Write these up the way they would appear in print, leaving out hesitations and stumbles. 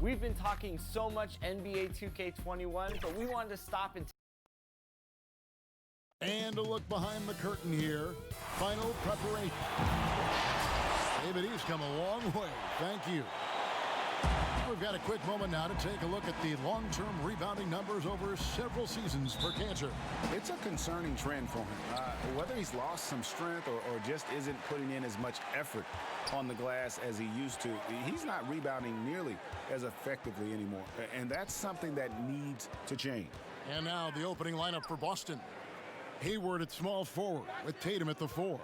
We've been talking so much NBA 2K21, but we wanted to stop and a look behind the curtain here. Final preparation. David, he's come a long way. Thank you. We've got a quick moment now to take a look at the long-term rebounding numbers over several seasons for Cantor. It's a concerning trend for him. Whether he's lost some strength or just isn't putting in as much effort on the glass as he used to, he's not rebounding nearly as effectively anymore. And that's something that needs to change. And now the opening lineup for Boston. Hayward at small forward with Tatum at the 4.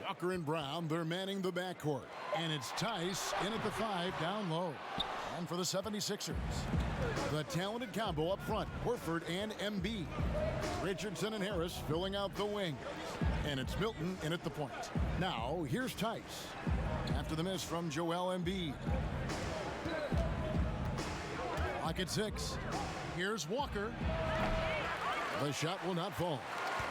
Walker and Brown, they're manning the backcourt. And it's Tice in at the 5 down low. And for the 76ers, the talented combo up front, Horford and Embiid. Richardson and Harris filling out the wing. And it's Milton in at the point. Now, here's Tice. After the miss from Joel Embiid. Lock at 6. Here's Walker. The shot will not fall.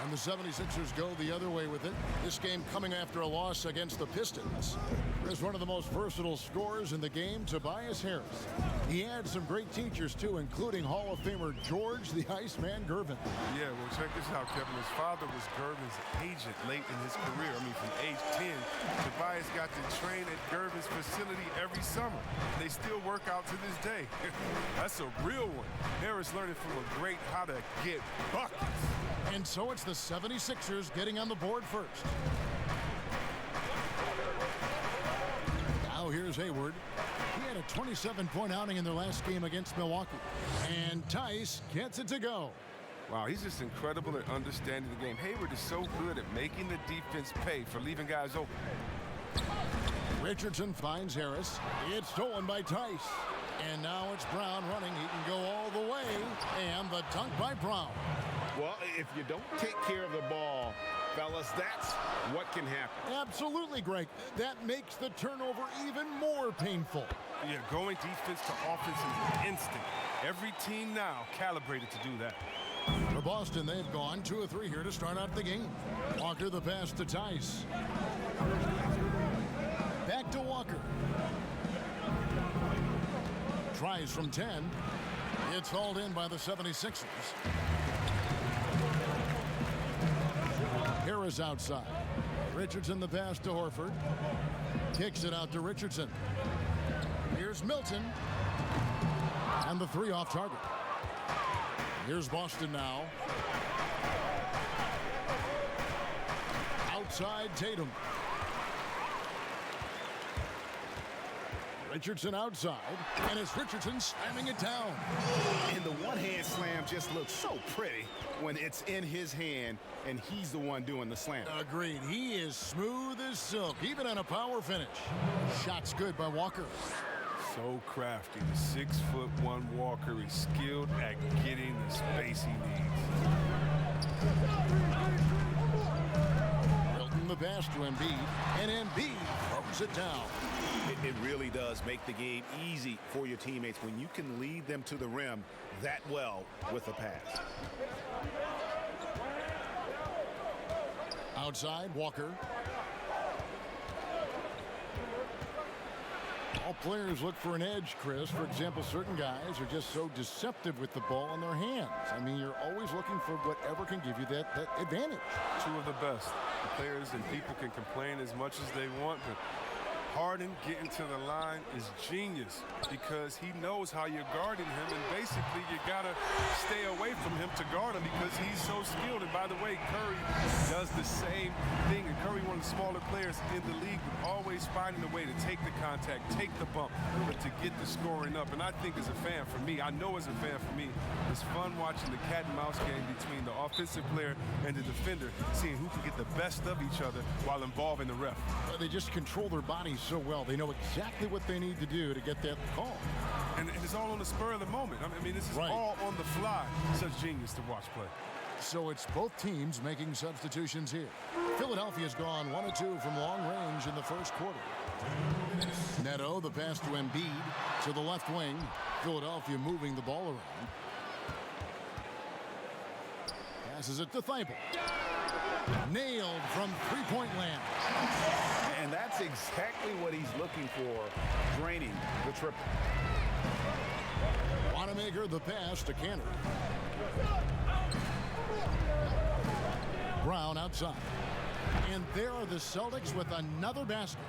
And the 76ers go the other way with it. This game coming after a loss against the Pistons. There's one of the most versatile scorers in the game, Tobias Harris. He had some great teachers, too, including Hall of Famer George the Iceman Gervin. Yeah, well, check this out, Kevin. His father was Gervin's agent late in his career. I mean, from age 10, Tobias got to train at Gervin's facility every summer. They still work out to this day. That's a real one. Harris learning from a great how to get buckets. And so it's the 76ers getting on the board first. Now here's Hayward. He had a 27-point outing in their last game against Milwaukee. And Tice gets it to go. Wow, he's just incredible at understanding the game. Hayward is so good at making the defense pay for leaving guys open. Richardson finds Harris. It's stolen by Tice. And now it's Brown running. He can go all the way. And the dunk by Brown. Well, if you don't take care of the ball, fellas, that's what can happen. Absolutely, Greg. That makes the turnover even more painful. Yeah, going defense to offense is instant. Every team now calibrated to do that. For Boston, they've gone 2 of 3 here to start out the game. Walker the pass to Tice. Back to Walker. Tries from 10. It's hauled in by the 76ers. Harris outside. Richardson the pass to Horford. Kicks it out to Richardson. Here's Milton. And the 3 off target. Here's Boston now. Outside Tatum. Richardson outside, and it's Richardson slamming it down. And the one-hand slam just looks so pretty when it's in his hand, and he's the one doing the slam. Agreed. He is smooth as silk, even on a power finish. Shot's good by Walker. So crafty. The 6'1" Walker is skilled at getting the space he needs. Milton the pass to Embiid, and Embiid throws it down. It really does make the game easy for your teammates when you can lead them to the rim that well with a pass. Outside, Walker. All players look for an edge, Chris. For example, certain guys are just so deceptive with the ball in their hands. I mean, you're always looking for whatever can give you that advantage. 2 of the best. The players and people can complain as much as they want, but Harden getting to the line is genius because he knows how you're guarding him, and basically you gotta stay away from him to guard him because he's so skilled. And by the way, Curry does the same thing, and Curry, one of the smaller players in the league, but always finding a way to take the contact, take the bump, but to get the scoring up. And I think as a fan, for me, I know as a fan for me, it's fun watching the cat and mouse game between the offensive player and the defender, seeing who can get the best of each other while involving the ref. They just control their bodies so well. They know exactly what they need to do to get that call. And it's all on the spur of the moment. I mean, this is all on the fly. Such genius to watch play. So it's both teams making substitutions here. Philadelphia's gone 1 of 2 from long range in the first quarter. Neto, the pass to Embiid to the left wing. Philadelphia moving the ball around. Passes it to Thibault. Nailed from three-point land. And that's That's exactly what he's looking for, draining the triple. Wanamaker the pass to Cantor. Brown outside. And there are the Celtics with another basket.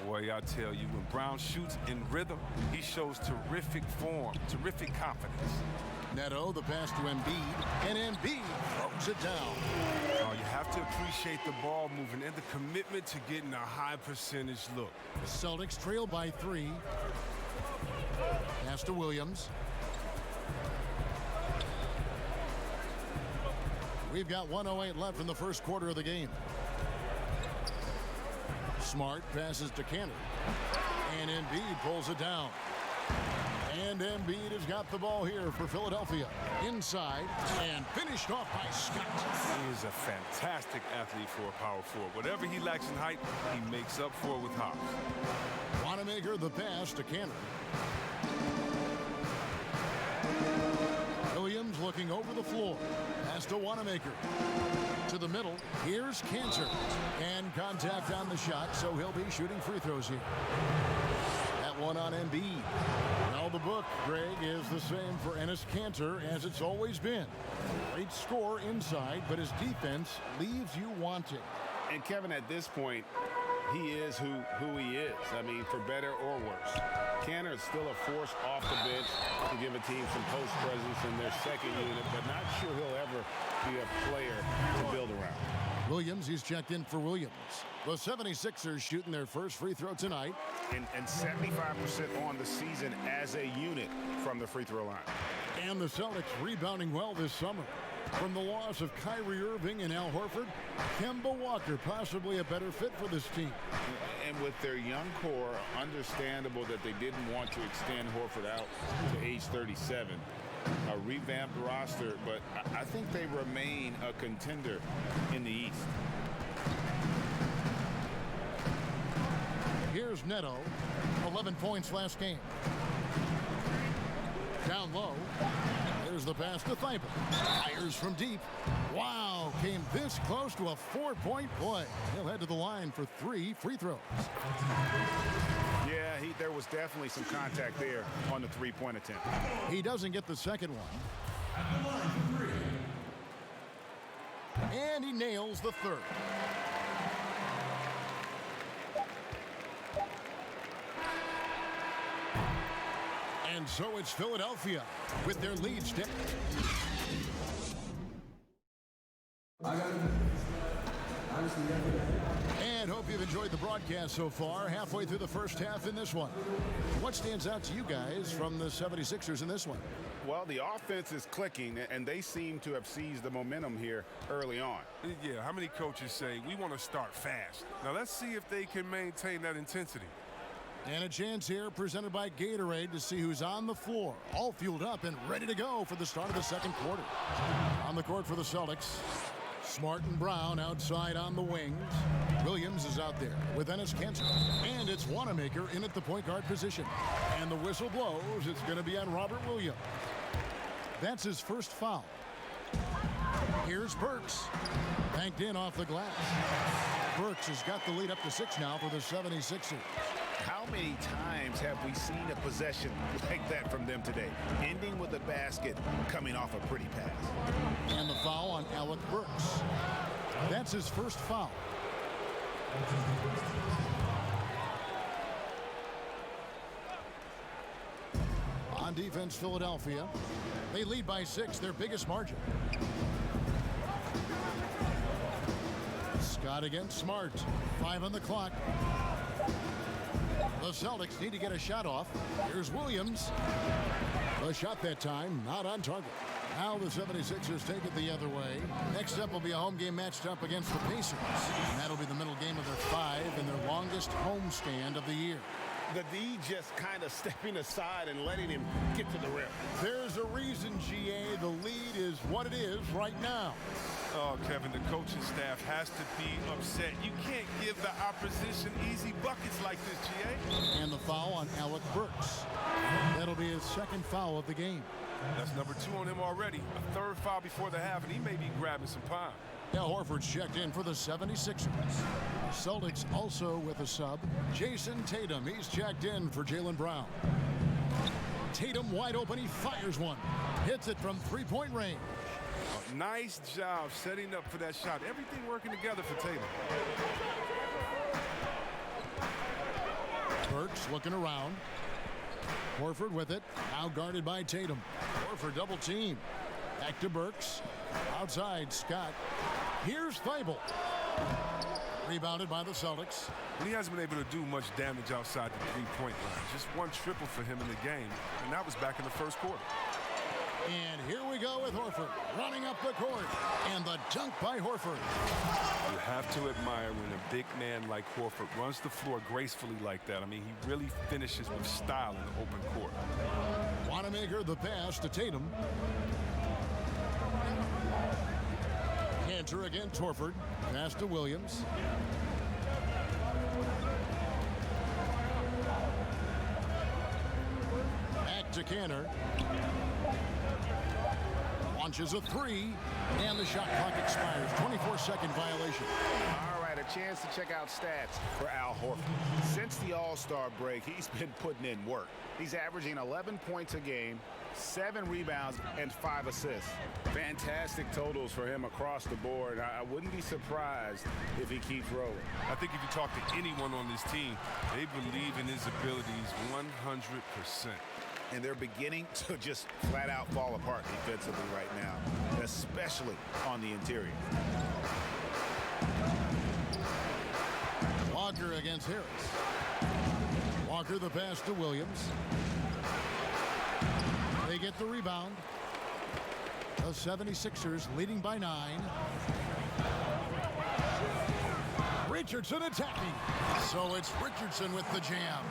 Boy, I tell you, when Brown shoots in rhythm, he shows terrific form, terrific confidence. Neto, the pass to Embiid, and Embiid throws it down. Oh, you have to appreciate the ball movement and the commitment to getting a high percentage look. The Celtics trail by 3. Pass to Williams. We've got 1:08 left in the first quarter of the game. Smart passes to Cantor. And Embiid pulls it down. And Embiid has got the ball here for Philadelphia. Inside and finished off by Scott. He is a fantastic athlete for a power forward. Whatever he lacks in height, he makes up for it with hops. Wanamaker the pass to Cantor. Williams looking over the floor. Pass to Wanamaker. To the middle. Here's Cantor. And contact on the shot, so he'll be shooting free throws here. That one on Embiid. Now the book, Greg, is the same for Enes Kanter as it's always been. Great score inside, but his defense leaves you wanting. And Kevin, at this point, he is who he is. I mean, for better or worse. Cantor is still a force off the bench to give a team some post presence in their second unit, but not sure he'll ever be a player to build around. Williams, he's checked in for Williams. The 76ers shooting their first free throw tonight. And 75% on the season as a unit from the free throw line. And the Celtics rebounding well this summer. From the loss of Kyrie Irving and Al Horford, Kemba Walker possibly a better fit for this team. And with their young core, understandable that they didn't want to extend Horford out to age 37. A revamped roster, but I think they remain a contender in the East. Here's Neto, 11 points last game. Down low. There's the pass to Thibault. Fires from deep. Wow, came this close to a 4-point play. He'll head to the line for 3 free throws. Yeah, there was definitely some contact there on the three-point attempt. He doesn't get the second one. And he nails the third. And so it's Philadelphia with their lead step. And hope you've enjoyed the broadcast so far. Halfway through the first half in this one. What stands out to you guys from the 76ers in this one? Well, the offense is clicking, and they seem to have seized the momentum here early on. Yeah, how many coaches say, we want to start fast? Now let's see if they can maintain that intensity. And a chance here presented by Gatorade to see who's on the floor. All fueled up and ready to go for the start of the second quarter. On the court for the Celtics. Smart and Brown outside on the wings. Williams is out there with Enes Kanter. And it's Wanamaker in at the point guard position. And the whistle blows. It's going to be on Robert Williams. That's his first foul. Here's Burks. Banked in off the glass. Burks has got the lead up to 6 now for the 76ers. How many times have we seen a possession like that from them today? Ending with a basket, coming off a pretty pass. And the foul on Alec Burks. That's his first foul. On defense, Philadelphia. They lead by 6, their biggest margin. Scott against Smart. 5 on the clock. The Celtics need to get a shot off. Here's Williams. The shot that time, not on target. Now the 76ers take it the other way. Next up will be a home game matched up against the Pacers. And that'll be the middle game of their 5 and their longest homestand of the year. The D just kind of stepping aside and letting him get to the rim. There's a reason, GA, the lead is what it is right now. Oh, Kevin, the coaching staff has to be upset. You can't give the opposition easy buckets like this, GA. And the foul on Alec Burks. That'll be his second foul of the game. That's number 2 on him already. A third foul before the half, and he may be grabbing some pine. Now Horford's checked in for the 76ers. Celtics also with a sub. Jason Tatum, he's checked in for Jaylen Brown. Tatum wide open, he fires one. Hits it from three-point range. Nice job setting up for that shot. Everything working together for Tatum. Burks looking around. Horford with it. Now guarded by Tatum. Horford double team. Back to Burks. Outside, Scott. Here's Thibault. Rebounded by the Celtics. He hasn't been able to do much damage outside the three-point line. Just one triple for him in the game, and that was back in the first quarter. And here we go with Horford running up the court. And the dunk by Horford. You have to admire when a big man like Horford runs the floor gracefully like that. I mean, he really finishes with style in the open court. Wanamaker the pass to Tatum. Cantor against Horford. Pass to Williams. Back to Cantor. Launches a three, and the shot clock expires. 24-second violation. All right, a chance to check out stats for Al Horford. Since the All-Star break, he's been putting in work. He's averaging 11 points a game, 7 rebounds, and 5 assists. Fantastic totals for him across the board. I wouldn't be surprised if he keeps rolling. I think if you talk to anyone on this team, they believe in his abilities 100%. And they're beginning to just flat out fall apart defensively right now, especially on the interior. Walker against Harris. Walker the pass to Williams. They get the rebound. The 76ers leading by 9. Richardson attacking. So it's Richardson with the jam.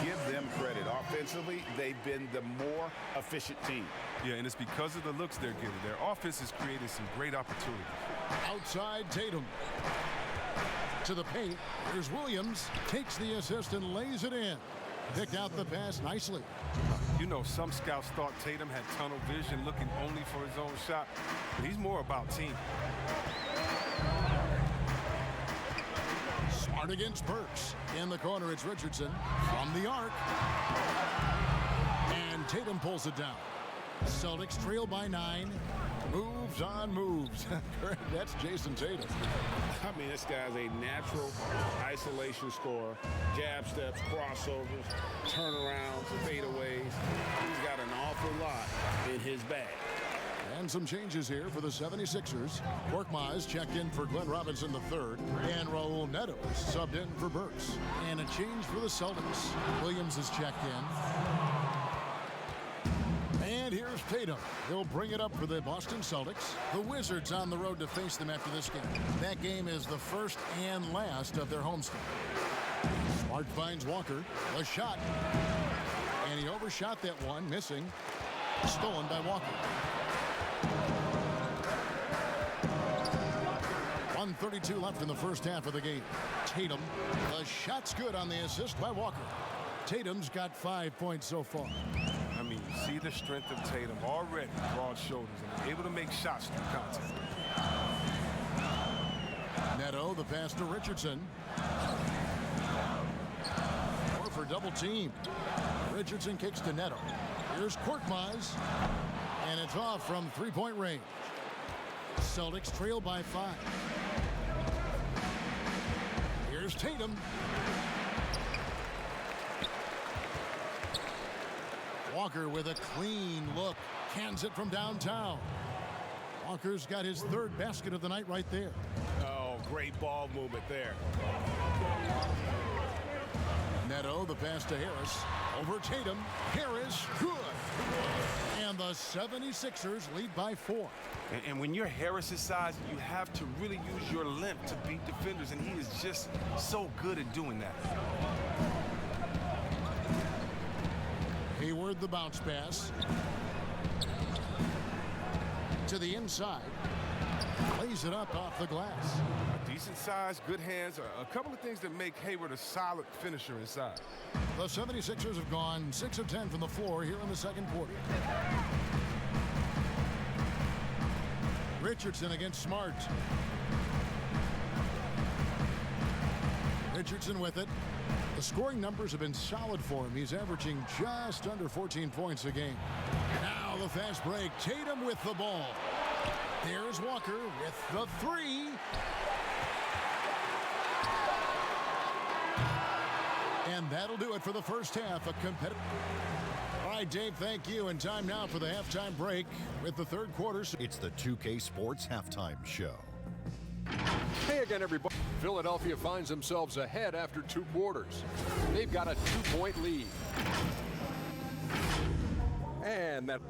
Give them credit. Offensively, they've been the more efficient team. Yeah, and it's because of the looks they're getting. Their offense has created some great opportunities. Outside Tatum. To the paint. Here's Williams. Takes the assist and lays it in. Picked out the pass nicely. You know, some scouts thought Tatum had tunnel vision looking only for his own shot. But he's more about team. Smart against Burks. In the corner, it's Richardson from the arc. And Tatum pulls it down. Celtics trail by 9. Moves on moves. That's Jason Tatum. I mean, this guy's a natural isolation scorer. Jab steps, crossovers, turnarounds, fadeaways. He's got an awful lot in his bag. And some changes here for the 76ers. Korkmaz checked in for Glenn Robinson III. And Raul Neto subbed in for Burks. And a change for the Celtics. Williams is checked in. And here's Tatum. He'll bring it up for the Boston Celtics. The Wizards on the road to face them after this game. That game is the first and last of their homestand. Smart finds Walker. A shot. And he overshot that one, missing. Stolen by Walker. 1:32 left in the first half of the game. Tatum. The shot's good on the assist by Walker. Tatum's got 5 points so far. I mean, you see the strength of Tatum already, broad shoulders, and able to make shots through contact. Neto, the pass to Richardson. Horford double team. Richardson kicks to Neto. Here's Korkmaz. And it's off from three-point range. Celtics trail by 5. Here's Tatum. Walker with a clean look. Cans it from downtown. Walker's got his 3rd basket of the night right there. Oh, great ball movement there. Neto, the pass to Harris. Over Tatum. Harris, good. And the 76ers lead by 4. And when you're Harris's size, you have to really use your length to beat defenders, and he is just so good at doing that. Hayward, the bounce pass. To the inside. Lays it up off the glass. Decent size, good hands, a couple of things that make Hayward a solid finisher inside. The 76ers have gone 6 of 10 from the floor here in the second quarter. Richardson against Smart. Richardson with it. The scoring numbers have been solid for him. He's averaging just under 14 points a game. Now the fast break. Tatum with the ball. There's Walker with the three. And that'll do it for the first half. A competitive. All right, Dave, thank you. And time now for the halftime break with the third quarter. It's the 2K Sports Halftime Show. Hey again, everybody. Philadelphia finds themselves ahead after 2 quarters. They've got a 2-point lead. And that...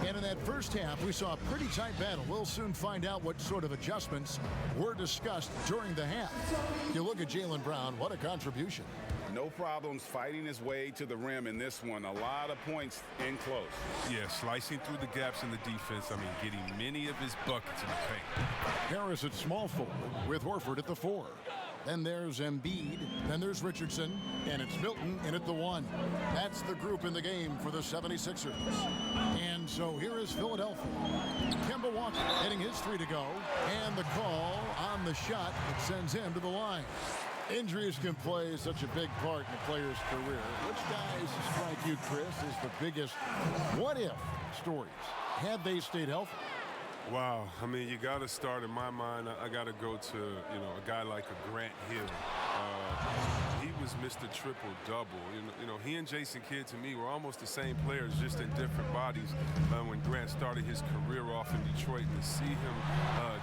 And in that first half, we saw a pretty tight battle. We'll soon find out what sort of adjustments were discussed during the half. You look at Jaylen Brown, what a contribution. No problems fighting his way to the rim in this one. A lot of points in close. Yeah, slicing through the gaps in the defense. I mean, getting many of his buckets in the paint. Harris at small forward with Horford at the 4. Then there's Embiid. Then there's Richardson. And it's Milton in at the 1. That's the group in the game for the 76ers. And so here is Philadelphia. Kemba Walker hitting his 3 to go. And the call on the shot that sends him to the line. Injuries can play such a big part in a player's career. Which guys strike you, Chris, is the biggest what-if stories had they stayed healthy? Wow. I mean, you got to start, in my mind, I got to go to, a guy like a Grant Hill. He was Mr. Triple-Double. He and Jason Kidd, to me, were almost the same players, just in different bodies. When Grant started his career off in Detroit, and to see him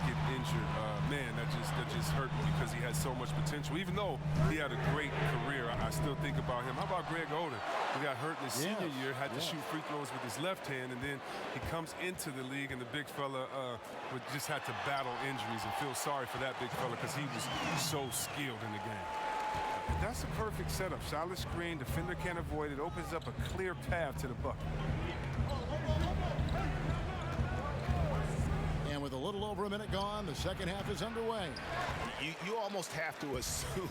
get injured, man, that just hurt me because he had so much potential. Even though he had a great career, I still think about him. How about Greg Oden? He got hurt in his senior year, had to shoot free throws with his left hand, and then he comes into the league, and the big fella just had to battle injuries, and feel sorry for that big fella because he was so skilled in the game. That's a perfect setup. Solid screen, defender can't avoid it. Opens up a clear path to the bucket. And with a little over a minute gone, the second half is underway. You almost have to assume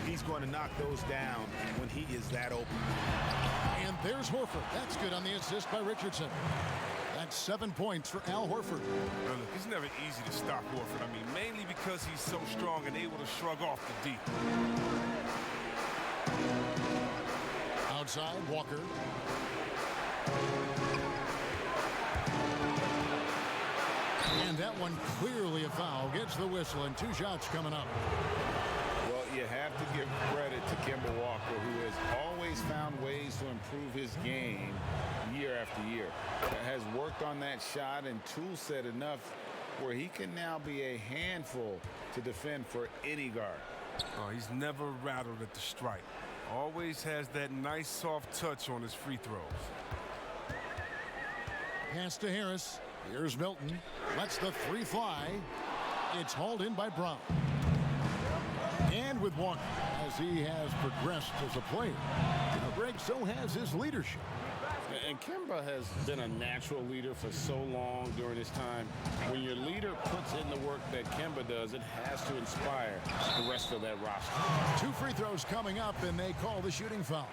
he's going to knock those down when he is that open. And there's Horford. That's good on the assist by Richardson. That's 7 points for Al Horford. Well, look, it's never easy to stop Horford. I mean, mainly because he's so strong and able to shrug off the D. Outside, Walker. And that one clearly a foul. Gets the whistle, and 2 shots coming up. Well, you have to give credit to Kemba Walker, who has always found ways to improve his game year after year. Has worked on that shot and tool set enough where he can now be a handful to defend for any guard. Oh, he's never rattled at the stripe. Always has that nice soft touch on his free throws. Pass to Harris. Here's Milton. Lets the 3 fly. It's hauled in by Brown. And with Walker, as he has progressed as a player, Greg, so has his leadership. And Kemba has been a natural leader for so long during his time. When your leader puts in the work that Kemba does, it has to inspire the rest of that roster. 2 free throws coming up, and they call the shooting foul.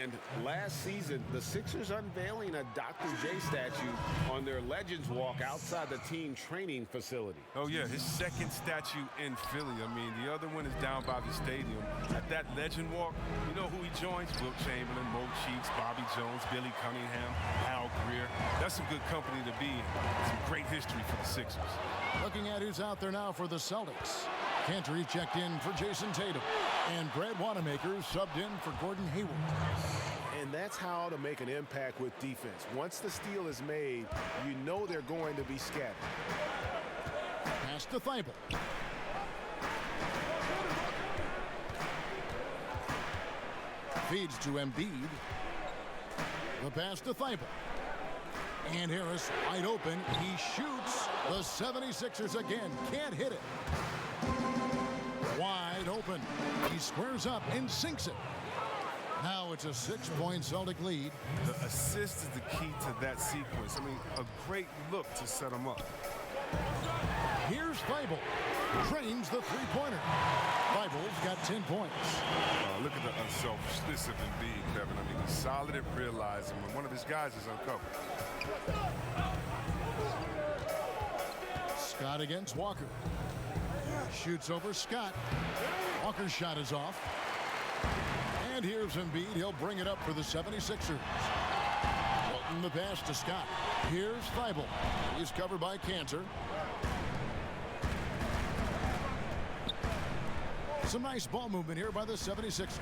And last season, the Sixers unveiling a Dr. J statue on their Legends Walk outside the team training facility. Oh, yeah, his second statue in Philly. I mean, the other one is down by the stadium. At that Legend Walk, you know who he joins? Wilt Chamberlain, Mo Cheeks, Bobby Jones, Billy Cunningham, Al Greer. That's some good company to be in. Some great history for the Sixers. Looking at who's out there now for the Celtics. Cantor checked in for Jason Tatum. And Brad Wanamaker subbed in for Gordon Hayward. And that's how to make an impact with defense. Once the steal is made, you know they're going to be scattered. Pass to Thibault. Feeds to Embiid. The pass to Thibault. And Harris wide open. He shoots. The 76ers again can't hit it. Wide open. He squares up and sinks it. Now it's a 6-point Celtic lead. The assist is the key to that sequence. I mean, a great look to set him up. Here's Thibault. Drains the three-pointer. Thibault's got 10 points. Look at the unselfishness of Embiid, Kevin. I mean, he's solid at realizing when one of his guys is uncovered. Scott against Walker. Shoots over Scott. Walker's shot is off. And here's Embiid. He'll bring it up for the 76ers. Walton the pass to Scott. Here's Thibault. He's covered by Cantor. Some nice ball movement here by the 76ers.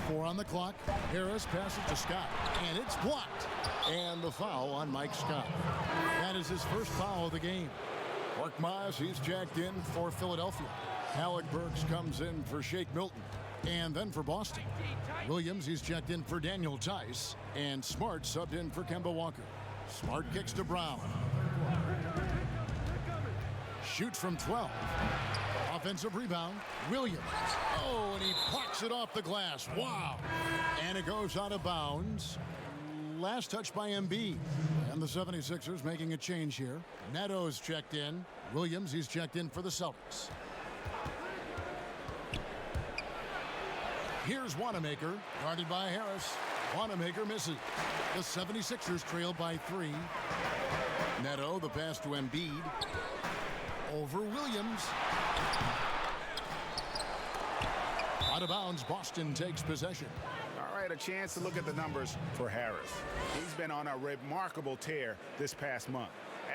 4 on the clock. Harris passes to Scott. And it's blocked. And the foul on Mike Scott. That is his first foul of the game. Mark Miles, he's jacked in for Philadelphia. Alec Burks comes in for Shake Milton. And then for Boston, Williams, he's checked in for Daniel Tice. And Smart subbed in for Kemba Walker. Smart kicks to Brown. Shoots from 12. Offensive rebound, Williams. Oh, and he blocks it off the glass. Wow. And it goes out of bounds. Last touch by Embiid. And the 76ers making a change here. Neto's checked in. Williams, he's checked in for the Celtics. Here's Wanamaker, guarded by Harris. Wanamaker misses. The 76ers trail by 3. Neto, the pass to Embiid. Over Williams. Out of bounds, Boston takes possession. All right, a chance to look at the numbers for Harris. He's been on a remarkable tear this past month,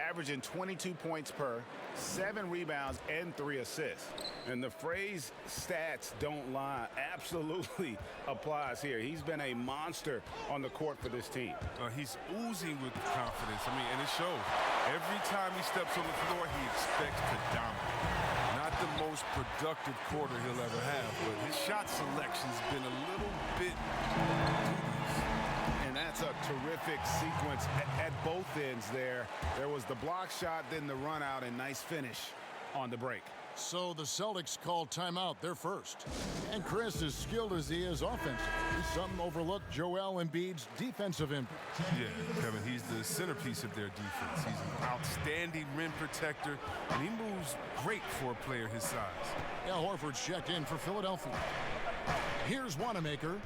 averaging 22 points per, 7 rebounds, and 3 assists. And the phrase stats don't lie absolutely applies here. He's been a monster on the court for this team. He's oozing with confidence. I mean, and it shows. Every time he steps on the floor, he expects to dominate. Not the most productive quarter he'll ever have, but his shot selection's been a little bit dubious. And that's a terrific sequence at both ends there. There was the block shot, then the run out, and nice finish on the break. So the Celtics call timeout. They're first. And Chris, as skilled as he is offensively, some overlook Joel Embiid's defensive impact. Yeah, Kevin, he's the centerpiece of their defense. He's an outstanding rim protector, and he moves great for a player his size. Al Horford's checked in for Philadelphia. Here's Wanamaker.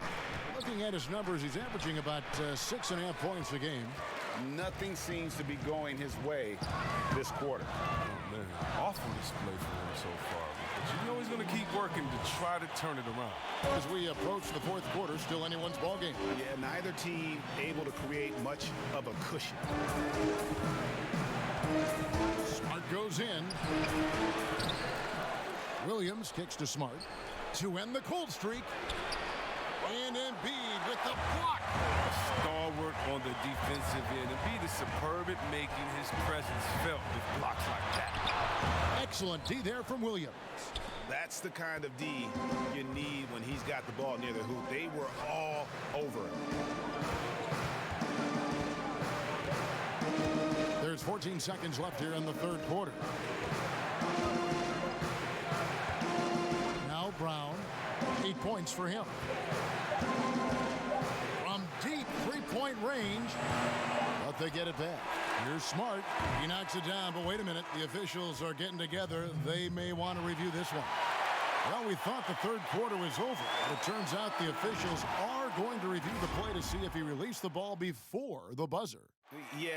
Looking at his numbers, he's averaging about 6.5 points a game. Nothing seems to be going his way this quarter. Oh, man, awful display for him so far. But you know he's going to keep working to try to turn it around. As we approach the fourth quarter, still anyone's ball game. Yeah, neither team able to create much of a cushion. Smart goes in. Williams kicks to Smart to end the cold streak. And Embiid with the block. Stalwart on the defensive end. Embiid is superb at making his presence felt with blocks like that. Excellent D there from Williams. That's the kind of D you need when he's got the ball near the hoop. They were all over him. There's 14 seconds left here in the third quarter. Now Brown, 8 points for him. From deep three-point range, but they get it back. Here's Smart. He knocks it down, but wait a minute. The officials are getting together. They may want to review this one. Well, we thought the third quarter was over, but it turns out the officials are going to review the play to see if he released the ball before the buzzer. Yeah,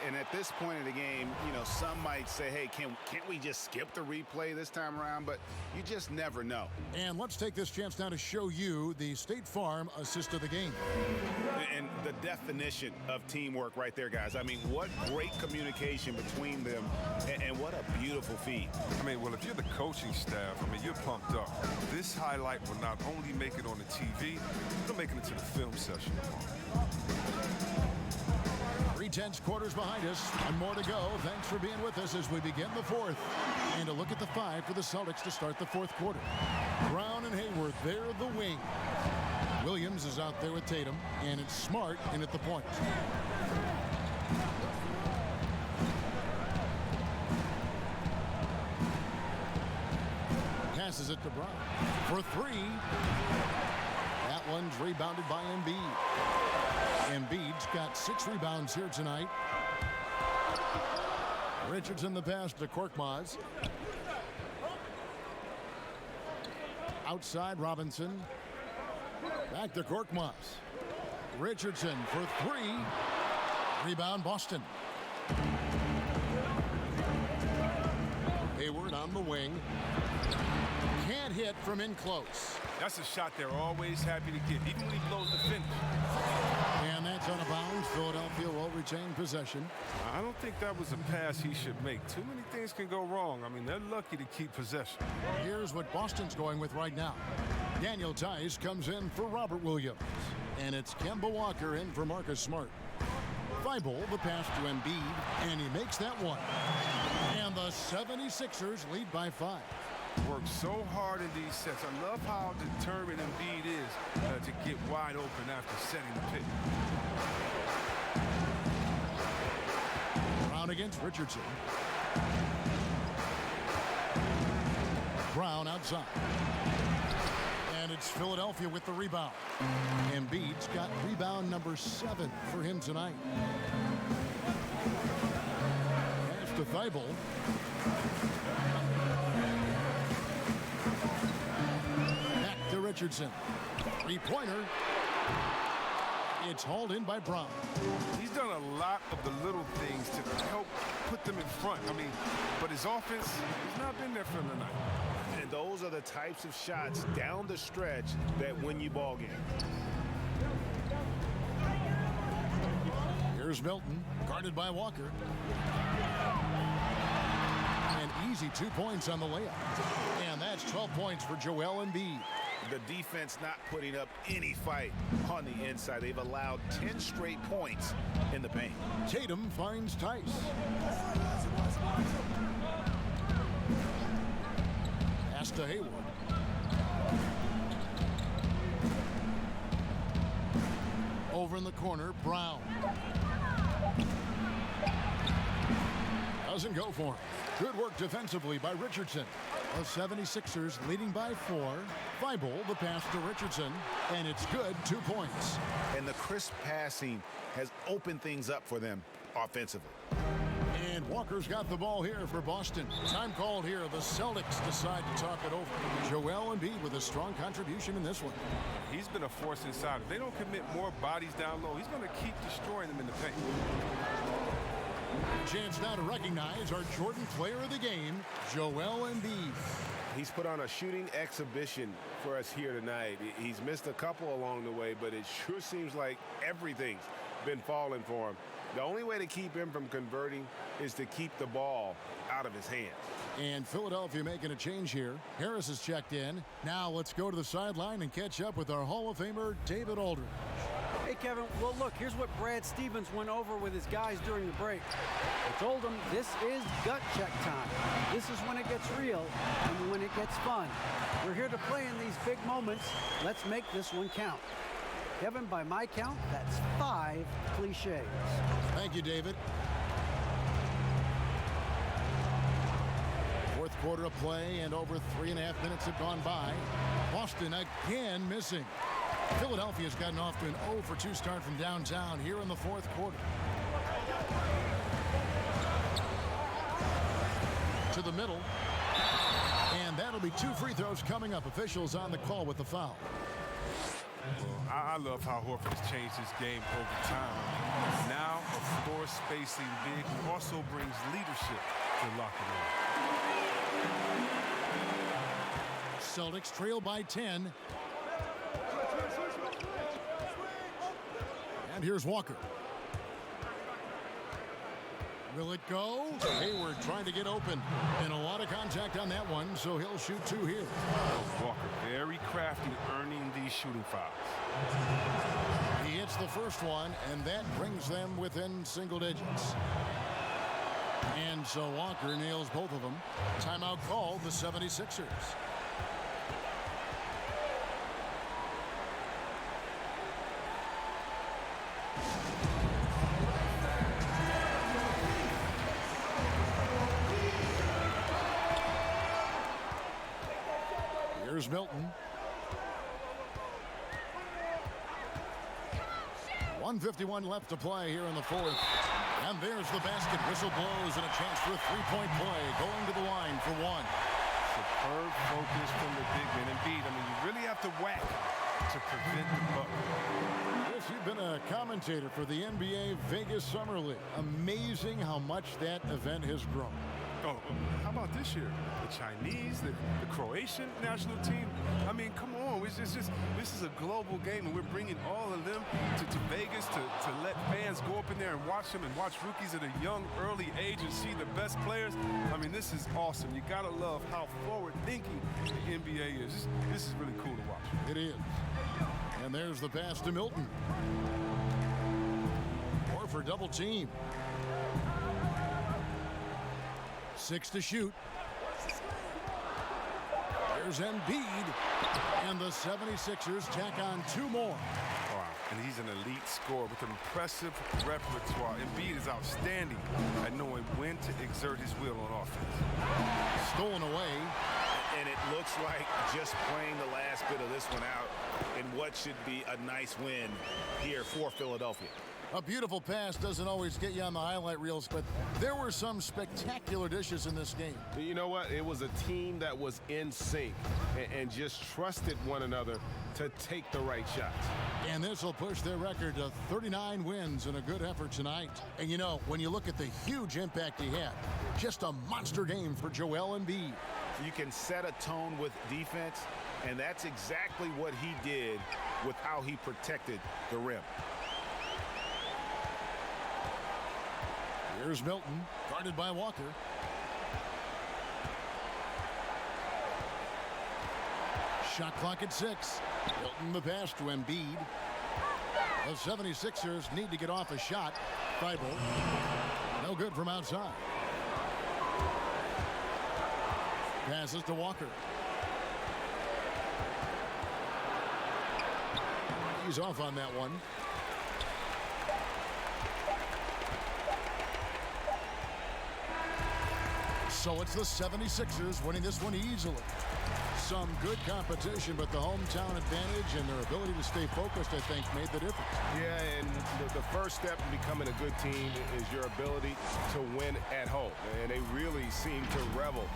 and at this point in the game, you know, some might say, hey, can't we just skip the replay this time around? But you just never know. And let's take this chance now to show you the State Farm assist of the game. And the definition of teamwork right there, guys. I mean, what great communication between them, and what a beautiful feed. I mean, well, if you're the coaching staff, I mean, you're pumped up. This highlight will not only make it on the TV, it'll make it into the film session tomorrow. 3/10 quarters behind us. One more to go. Thanks for being with us as we begin the fourth. And a look at the 5 for the Celtics to start the fourth quarter. Brown and Hayward, they're the wing. Williams is out there with Tatum, and it's Smart in at the point. Passes it to Brown for 3. That one's rebounded by Embiid. Embiid's got 6 rebounds here tonight. Richardson the pass to Korkmaz. Outside Robinson. Back to Korkmaz. Richardson for three. Rebound Boston. Hayward on the wing. Can't hit from in close. That's a shot they're always happy to get, even when he blows the finish. And that's out of bounds. Philadelphia will retain possession. I don't think that was a pass he should make. Too many things can go wrong. I mean, they're lucky to keep possession. Here's what Boston's going with right now. Daniel Tice comes in for Robert Williams. And it's Kemba Walker in for Marcus Smart. Thibault the pass to Embiid, and he makes that one. And the 76ers lead by 5. Works so hard in these sets. I love how determined Embiid is to get wide open after setting the pick. Brown against Richardson. Brown outside. And it's Philadelphia with the rebound. Embiid's got rebound number 7 for him tonight. Pass to Thibault. Back to Richardson. Three-pointer. It's hauled in by Brown. He's done a lot of the little things to help put them in front. I mean, but his offense has not been there for him tonight. And those are the types of shots down the stretch that win you ball games. Here's Milton, guarded by Walker. An easy 2 points on the layup. And that's 12 points for Joel Embiid. The defense not putting up any fight on the inside. They've allowed 10 straight points in the paint. Tatum finds Tice. Pass to Hayward. Over in the corner, Brown. Doesn't go for him. Good work defensively by Richardson. The 76ers leading by 4. Thibault the pass to Richardson, and it's good, 2 points. And the crisp passing has opened things up for them offensively. And Walker's got the ball here for Boston. Time called here. The Celtics decide to talk it over. Joel Embiid with a strong contribution in this one. He's been a force inside. If they don't commit more bodies down low, he's going to keep destroying them in the paint. Chance now to recognize our Jordan player of the game, Joel Embiid. He's put on a shooting exhibition for us here tonight. He's missed a couple along the way, but it sure seems like everything's been falling for him. The only way to keep him from converting is to keep the ball out of his hands. And Philadelphia making a change here. Harris has checked in. Now let's go to the sideline and catch up with our Hall of Famer, David Aldridge. Hey, Kevin, well, look, here's what Brad Stevens went over with his guys during the break. He told them this is gut check time. This is when it gets real and when it gets fun. We're here to play in these big moments. Let's make this one count. Kevin, by my count, that's 5 cliches. Thank you, David. Fourth quarter of play, and over 3.5 minutes have gone by. Boston again missing. Philadelphia's gotten off to an 0 for 2 start from downtown here in the fourth quarter. To the middle. And that'll be 2 free throws coming up. Officials on the call with the foul. I love how Horford has changed his game over time. Now a floor spacing big who also brings leadership to the locker room. Celtics trail by 10. And here's Walker. Will it go? Hayward trying to get open. And a lot of contact on that one, so he'll shoot 2 here. Walker very crafty earning these shooting fouls. He hits the first one, and that brings them within single digits. And so Walker nails both of them. Timeout called the 76ers. Here's Milton. 1:51 left to play here in the fourth. And there's the basket. Whistle blows and a chance for a three-point play. Going to the line for one. Superb focus from the big man. Embiid, I mean, you really have to whack to prevent the buck. Yes, you've been a commentator for the NBA Vegas Summer League. Amazing how much that event has grown. Oh, how about this year? The Chinese, the Croatian national team. I mean, come on. This is a global game, and we're bringing all of them to Vegas to let fans go up in there and watch them and watch rookies at a young, early age and see the best players. I mean, this is awesome. You got to love how forward-thinking the NBA is. This is really cool to watch. It is. And there's the pass to Milton. Or for double team. 6 to shoot. There's Embiid. And the 76ers tack on 2 more. Wow. And he's an elite scorer with impressive repertoire. Embiid is outstanding at knowing when to exert his will on offense. Stolen away. And it looks like just playing the last bit of this one out in what should be a nice win here for Philadelphia. A beautiful pass doesn't always get you on the highlight reels, but there were some spectacular dishes in this game. You know what? It was a team that was in sync and just trusted one another to take the right shots. And this will push their record to 39 wins and a good effort tonight. And you know, when you look at the huge impact he had, just a monster game for Joel Embiid. You can set a tone with defense, and that's exactly what he did with how he protected the rim. Here's Milton, guarded by Walker. Shot clock at 6. Milton the pass to Embiid. The 76ers need to get off a shot. Feibel, no good from outside. Passes to Walker. He's off on that one. So it's the 76ers winning this one easily. Some good competition, but the hometown advantage and their ability to stay focused, I think, made the difference. Yeah, and the first step in becoming a good team is your ability to win at home. And they really seem to revel